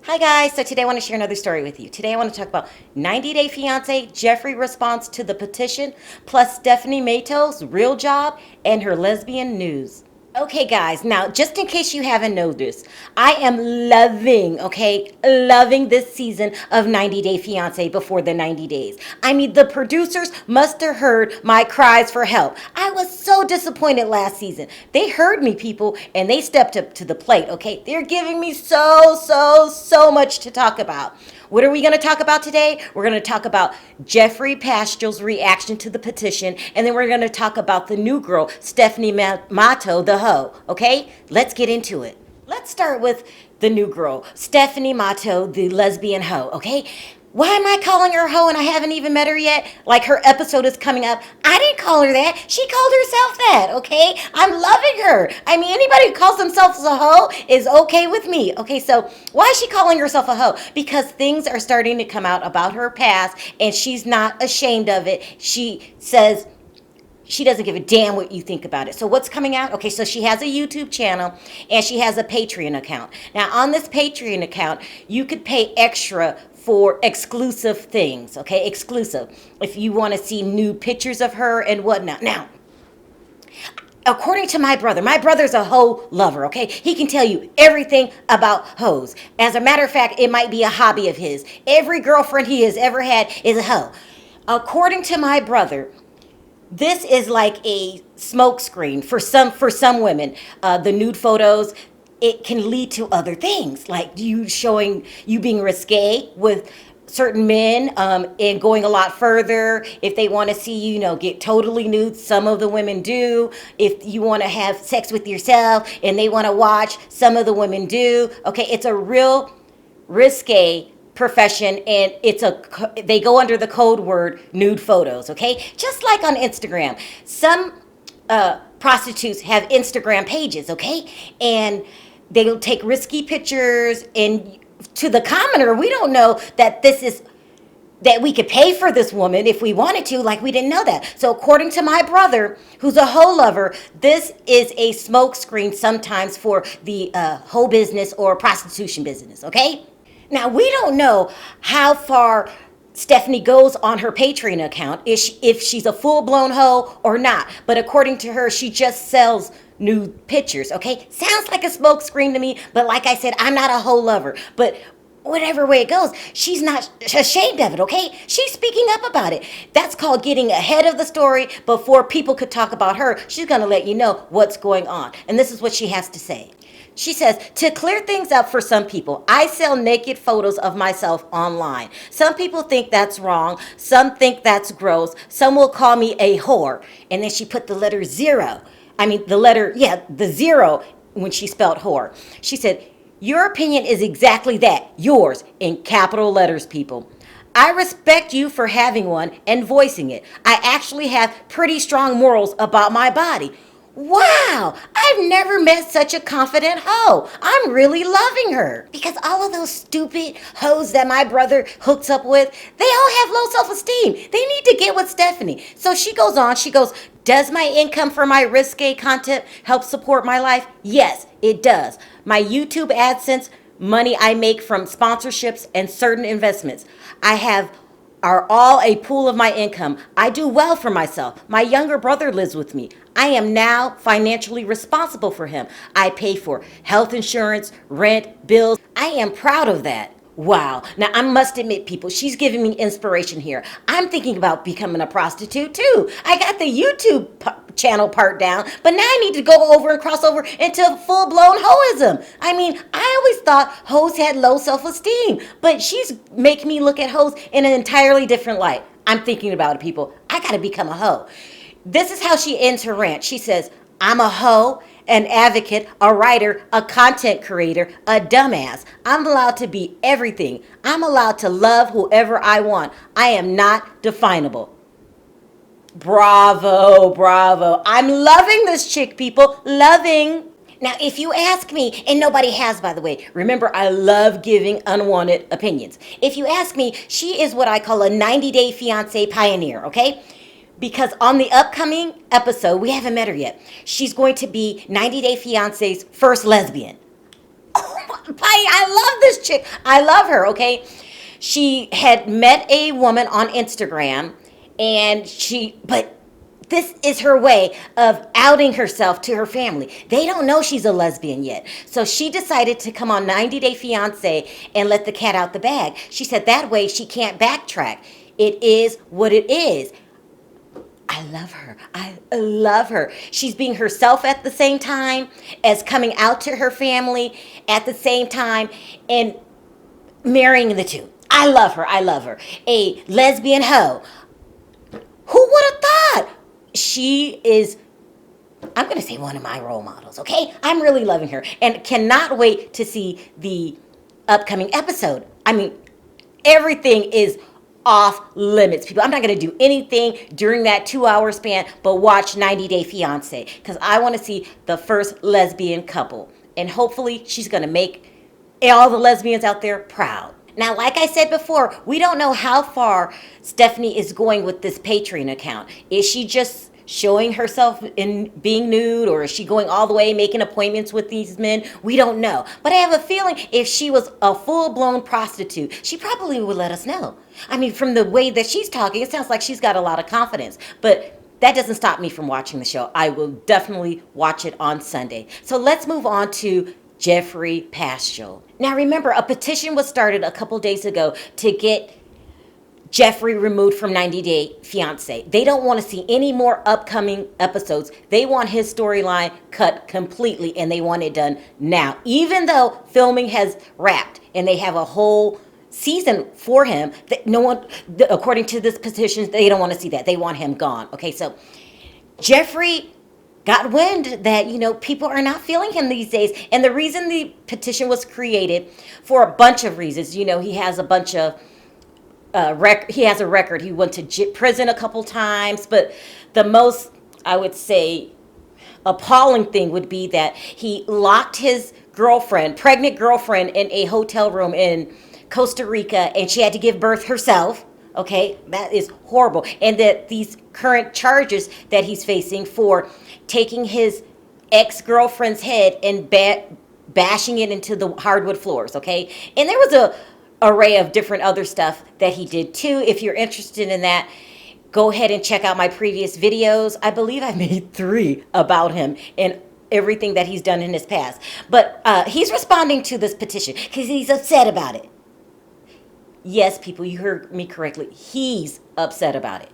Hi guys, so today I want to share another story with you. Today I want to talk about 90 Day Fiance, Geoffrey response to the petition, plus Stephanie Matto's real job and her lesbian news. Okay guys, now just in case you haven't noticed, I am loving this season of 90 Day Fiance before the 90 days. I mean, the producers must have heard my cries for help. I was so disappointed last season. They heard me, people, and they stepped up to the plate, okay? They're giving me so much to talk about. What are we going to talk about today? We're going to talk about Geoffrey Pastel's reaction to the petition, and then we're going to talk about the new girl, Stephanie Matto, the hoe. Okay? Let's get into it. Let's start with the new girl, Stephanie Matto, the lesbian hoe. Okay? Why am I calling her a hoe and I haven't even met her yet? Like, her episode is coming up. I didn't call her that. She called herself that, okay? I'm loving her. I mean, anybody who calls themselves a hoe is okay with me. Okay, so why is she calling herself a hoe? Because things are starting to come out about her past and she's not ashamed of it. She says she doesn't give a damn what you think about it. So what's coming out? Okay, so she has a YouTube channel and she has a Patreon account. Now, on this Patreon account, you could pay extra for exclusive things, okay? Exclusive. If you want to see new pictures of her and whatnot. Now, according to my brother's a hoe lover, okay? He can tell you everything about hoes. As a matter of fact, it might be a hobby of his. Every girlfriend he has ever had is a hoe. According to my brother, this is like a smokescreen for some women. The nude photos, it can lead to other things, like you being risque with certain men, and going a lot further. If they want to see you, get totally nude, some of the women do. If you want to have sex with yourself and they want to watch, some of the women do. Okay, it's a real risque profession, and they go under the code word nude photos. Okay, just like on Instagram, some prostitutes have Instagram pages. Okay, and they'll take risky pictures, and to the commoner, we don't know that that we could pay for this woman if we wanted to, like we didn't know that. So according to my brother, who's a hoe lover, this is a smokescreen sometimes for the hoe business or prostitution business, okay? Now, we don't know how far Stephanie goes on her Patreon account, if she's a full-blown hoe or not. But according to her, she just sells nude pictures, okay? Sounds like a smokescreen to me, but like I said, I'm not a hoe lover. But whatever way it goes, she's not ashamed of it, okay? She's speaking up about it. That's called getting ahead of the story before people could talk about her. She's going to let you know what's going on. And this is what she has to say. She says, to clear things up for some people, I sell naked photos of myself online. Some people think that's wrong. Some think that's gross. Some will call me a whore. And then she put the letter zero. The zero when she spelled whore. She said, your opinion is exactly that, yours, in capital letters, people. I respect you for having one and voicing it. I actually have pretty strong morals about my body. Wow, I've never met such a confident hoe. I'm really loving her. Because all of those stupid hoes that my brother hooks up with, they all have low self-esteem. They need to get with Stephanie. So she goes on, does my income for my risque content help support my life? Yes, it does. My YouTube AdSense, money I make from sponsorships and certain investments, are all a pool of my income. I do well for myself. My younger brother lives with me. I am now financially responsible for him. I pay for health insurance, rent, bills. I am proud of that. Wow. Now, I must admit, people, she's giving me inspiration here. I'm thinking about becoming a prostitute, too. I got the YouTube channel part down, but now I need to go over and cross over into full-blown hoism. I mean, I always thought hoes had low self-esteem, but she's making me look at hoes in an entirely different light. I'm thinking about it, people. I got to become a hoe. This is how she ends her rant. She says, I'm a hoe, an advocate, a writer, a content creator, a dumbass. I'm allowed to be everything. I'm allowed to love whoever I want. I am not definable. Bravo, bravo. I'm loving this chick, people. Loving. Now, if you ask me, and nobody has, by the way, remember, I love giving unwanted opinions. If you ask me, she is what I call a 90-day fiancé pioneer, okay? Because on the upcoming episode, we haven't met her yet, she's going to be 90 Day Fiancé's first lesbian. Oh my, I love this chick. I love her, okay? She had met a woman on Instagram, but this is her way of outing herself to her family. They don't know she's a lesbian yet. So she decided to come on 90 Day Fiance and let the cat out the bag. She said that way she can't backtrack. It is what it is. I love her. I love her. She's being herself at the same time as coming out to her family at the same time and marrying the two. I love her. I love her. A lesbian hoe. Who would have thought? She is, I'm going to say, one of my role models, okay? I'm really loving her and cannot wait to see the upcoming episode. I mean, everything is off limits, people. I'm not going to do anything during that 2-hour span but watch 90 Day Fiance because I want to see the first lesbian couple. And hopefully she's going to make all the lesbians out there proud. Now, like I said before, we don't know how far Stephanie is going with this Patreon account. Is she just showing herself in being nude, or is she going all the way making appointments with these men? We don't know. But I have a feeling if she was a full-blown prostitute, she probably would let us know. I mean, from the way that she's talking, it sounds like she's got a lot of confidence. But that doesn't stop me from watching the show. I will definitely watch it on Sunday. So let's move on to Geoffrey Paschal. Now remember, a petition was started a couple days ago to get Geoffrey removed from 90 Day Fiance. They don't want to see any more upcoming episodes. They want his storyline cut completely, and they want it done now. Even though filming has wrapped and they have a whole season for him, that no one, according to this petition, they don't want to see that. They want him gone. Okay, so Geoffrey got wind that, people are not feeling him these days. And the reason the petition was created, for a bunch of reasons, he has a bunch of he has a record. He went to prison a couple times, but the most, I would say, appalling thing would be that he locked his pregnant girlfriend, in a hotel room in Costa Rica, and she had to give birth herself. Okay, that is horrible. And that these current charges that he's facing for taking his ex-girlfriend's head and bashing it into the hardwood floors, okay? And there was a array of different other stuff that he did too. If you're interested in that, go ahead and check out my previous videos. I believe I made 3 about him and everything that he's done in his past. But he's responding to this petition because he's upset about it. Yes, people, you heard me correctly. He's upset about it.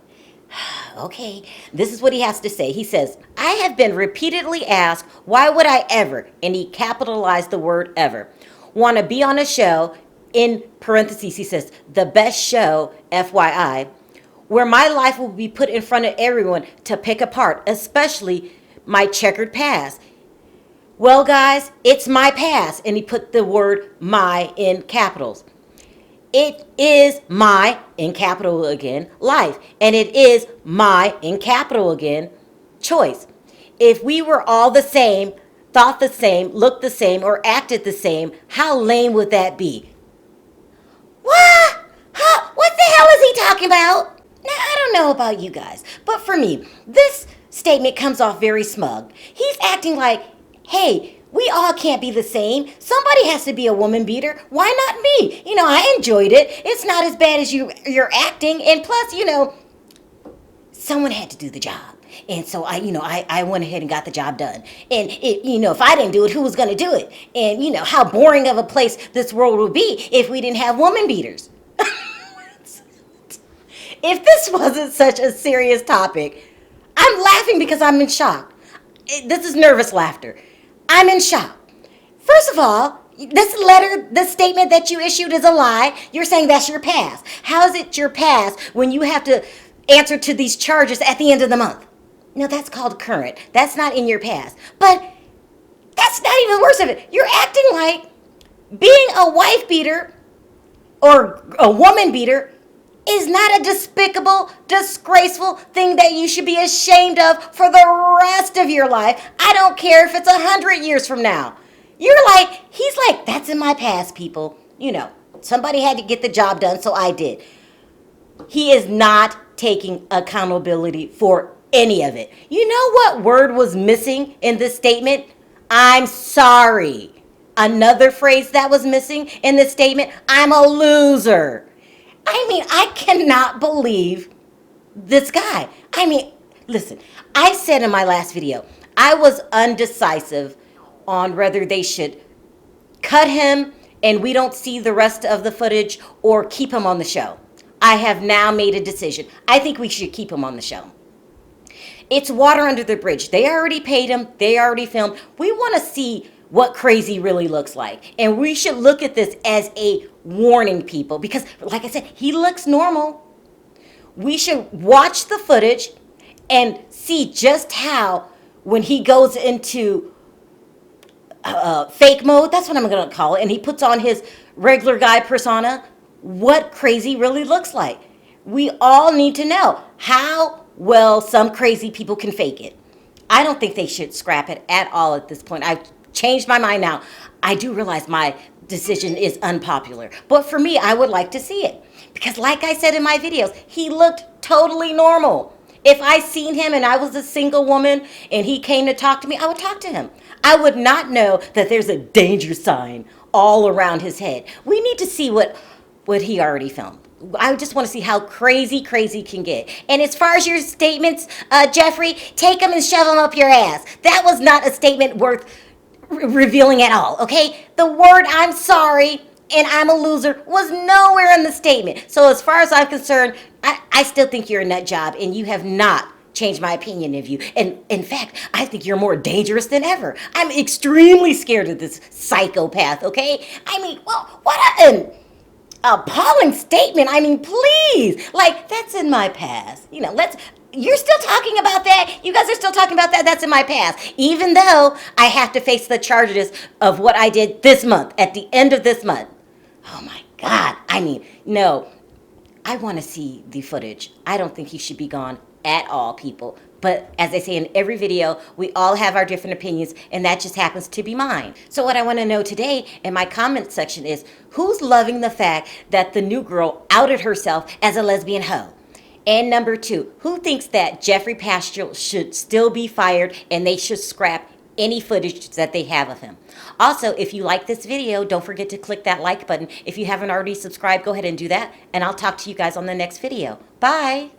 Okay, this is what he has to say. He says, I have been repeatedly asked, why would I ever, and he capitalized the word ever, want to be on a show, in parentheses, he says, the best show, FYI, where my life will be put in front of everyone to pick apart, especially my checkered past. Well, guys, it's my past. And he put the word my in capitals. It is my, in capital again, life. And it is my, in capital again, choice. If we were all the same, thought the same, looked the same, or acted the same, how lame would that be? What? Huh? What the hell is he talking about? Now, I don't know about you guys, but for me, this statement comes off very smug. He's acting like, hey, we all can't be the same. Somebody has to be a woman beater. Why not me? I enjoyed it. It's not as bad as you're acting. And plus, someone had to do the job. And so I went ahead and got the job done. And if I didn't do it, who was going to do it? And how boring of a place this world would be if we didn't have woman beaters. If this wasn't such a serious topic, I'm laughing because I'm in shock. This is nervous laughter. I'm in shock. First of all, this statement that you issued is a lie. You're saying that's your past. How is it your past when you have to answer to these charges at the end of the month? That's called current. That's not in your past. But that's not even worse of it. You're acting like being a wife beater or a woman beater is not a despicable, disgraceful thing that you should be ashamed of for the rest of your life. I don't care if it's 100 years from now. He's like, that's in my past, people. Somebody had to get the job done, so I did. He is not taking accountability for any of it. You know what word was missing in this statement? I'm sorry. Another phrase that was missing in this statement, I'm a loser. I mean, I cannot believe this guy. I mean, listen, I said in my last video, I was undecisive on whether they should cut him and we don't see the rest of the footage or keep him on the show. I have now made a decision. I think we should keep him on the show. It's water under the bridge. They already paid him. They already filmed. We want to see what crazy really looks like. And we should look at this as a warning, people, because like I said, he looks normal. We should watch the footage and see just how, when he goes into fake mode, that's what I'm going to call it, and he puts on his regular guy persona, what crazy really looks like. We all need to know how well some crazy people can fake it. I don't think they should scrap it at all at this point. I've changed my mind now. I do realize my decision is unpopular, but for me, I would like to see it. Because like I said in my videos, he looked totally normal. If I seen him and I was a single woman and he came to talk to me, I would talk to him. I would not know that there's a danger sign all around his head. We need to see what he already filmed. I just want to see how crazy can get. And as far as your statements, Geoffrey, take them and shove them up your ass. That was not a statement worth revealing at all, okay? The word I'm sorry and I'm a loser was nowhere in the statement. So as far as I'm concerned, I still think you're a nut job and you have not changed my opinion of you. And in fact, I think you're more dangerous than ever. I'm extremely scared of this psychopath, okay? I mean, well, what an appalling statement. I mean, please. Like, that's in my past. You know, you're still talking about that? You guys are still talking about that? That's in my past. Even though I have to face the charges of what I did this month, at the end of this month. Oh my God. I mean, no. I want to see the footage. I don't think he should be gone at all, people. But as I say in every video, we all have our different opinions, and that just happens to be mine. So what I want to know today in my comment section is, who's loving the fact that the new girl outed herself as a lesbian hoe? And number 2, who thinks that Geoffrey Paschal should still be fired and they should scrap any footage that they have of him? Also, if you like this video, don't forget to click that like button. If you haven't already subscribed, go ahead and do that, and I'll talk to you guys on the next video. Bye!